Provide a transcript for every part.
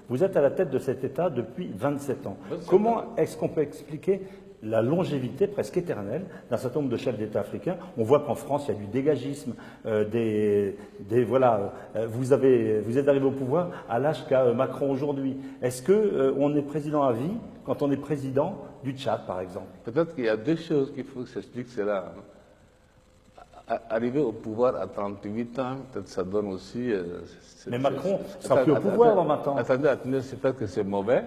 Vous êtes à la tête de cet État depuis 27 ans. 27 Comment est-ce qu'on peut expliquer la longévité presque éternelle d'un certain nombre de chefs d'État africains? On voit qu'en France, il y a du dégagisme, voilà, vous êtes arrivé au pouvoir à l'âge qu'a Macron aujourd'hui. Est-ce qu'on est président à vie quand on est président du Tchad, par exemple? Peut-être qu'il y a deux choses qu'il faut que j'explique cela. Arriver au pouvoir à 38 ans, peut-être ça donne aussi... Mais Macron sera plus au pouvoir dans 20 ans. Attendez, c'est peut-être que c'est mauvais.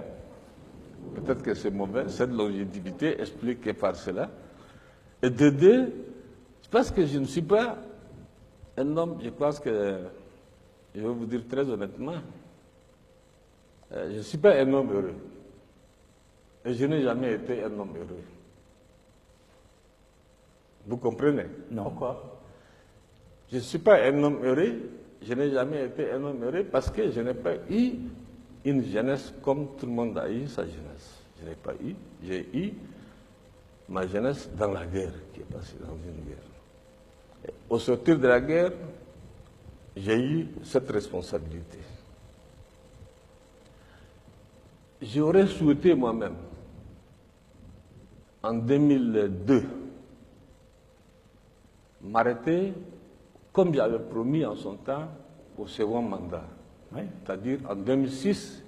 Peut-être que c'est mauvais. Cette longévité explique par cela. Et de deux, je pense que je ne suis pas un homme, je pense que, je vais vous dire très honnêtement, je ne suis pas un homme heureux. Et je n'ai jamais été un homme heureux. Vous comprenez? Non. Pourquoi? Je ne suis pas un homme heureux, je n'ai jamais été un homme heureux parce que je n'ai pas eu une jeunesse comme tout le monde a eu sa jeunesse. Je n'ai pas eu, j'ai eu ma jeunesse dans la guerre, qui est passée dans une guerre. Et au sortir de la guerre, j'ai eu cette responsabilité. J'aurais souhaité moi-même, en 2002, m'arrêter, comme j'avais promis en son temps, au second mandat. Oui. C'est-à-dire, en 2006,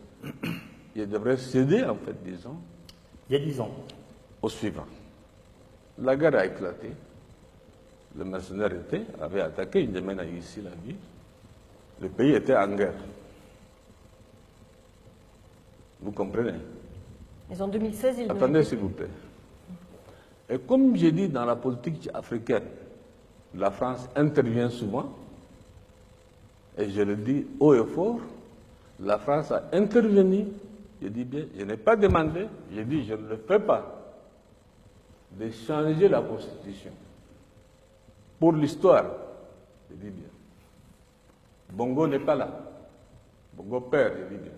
je devrais céder, en fait, disons, Il y a 10 ans. au suivant. La guerre a éclaté. Le mercenaire avait attaqué, il a ici la ville. Le pays était en guerre. Vous comprenez? Mais en 2016, il Attendez, s'il vous plaît. Et comme j'ai dit dans la politique africaine, la France intervient souvent, et je le dis haut et fort, la France a intervenu, je dis bien, je n'ai pas demandé, je dis je ne le fais pas, de changer la Constitution. Pour l'histoire, je dis bien. Bongo n'est pas là. Bongo père, je dis bien.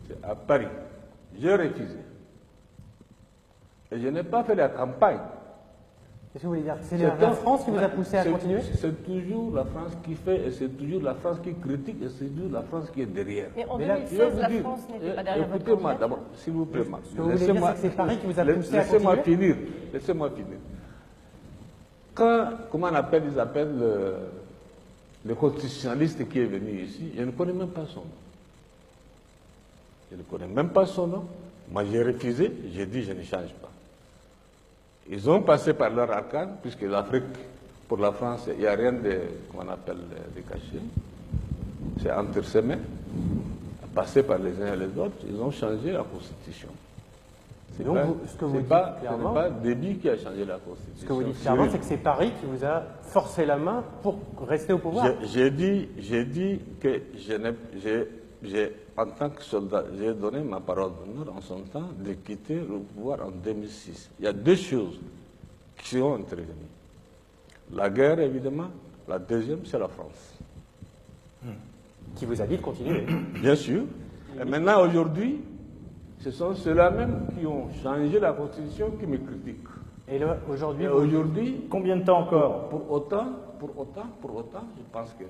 C'est à Paris. J'ai refusé. Et je n'ai pas fait la campagne. Qu'est-ce que vous voulez dire? C'est la France qui vous a poussé à continuer? C'est toujours la France qui fait, et c'est toujours la France qui critique, et c'est toujours la France qui est derrière. Mais en Mais là, 2016, la France n'était pas derrière votre Écoutez-moi candidature. d'abord, s'il vous plaît. Ce que vous voulez dire, c'est que c'est Paris qui vous a poussé à Laissez-moi continuer? finir. Laissez-moi finir. Quand, comment on appelle, ils appellent le constitutionnaliste qui est venu ici, je ne connais même pas son nom. Je ne connais même pas son nom. Moi, j'ai refusé, j'ai dit je ne change pas. Ils ont passé par leur arcane, puisque l'Afrique, pour la France, il n'y a rien de, comment on appelle, de caché. C'est entre ses mains. Passé par les uns et les autres, ils ont changé la Constitution. C'est Donc, pas, ce que vous dites pas, clairement- ce n'est pas Déby qui a changé la Constitution. Ce que vous dites clairement, c'est que c'est Paris qui vous a forcé la main pour rester au pouvoir. J'ai dit que en tant que soldat, j'ai donné ma parole d'honneur en son temps de quitter le pouvoir en 2006. Il y a deux choses qui ont intervenu. La guerre, évidemment. La deuxième, c'est la France. Qui vous a dit de continuer. Bien sûr. Et maintenant, aujourd'hui, ce sont ceux-là même qui ont changé la Constitution qui me critiquent. Et là, aujourd'hui, Et aujourd'hui, Combien de temps encore? pour autant, je pense que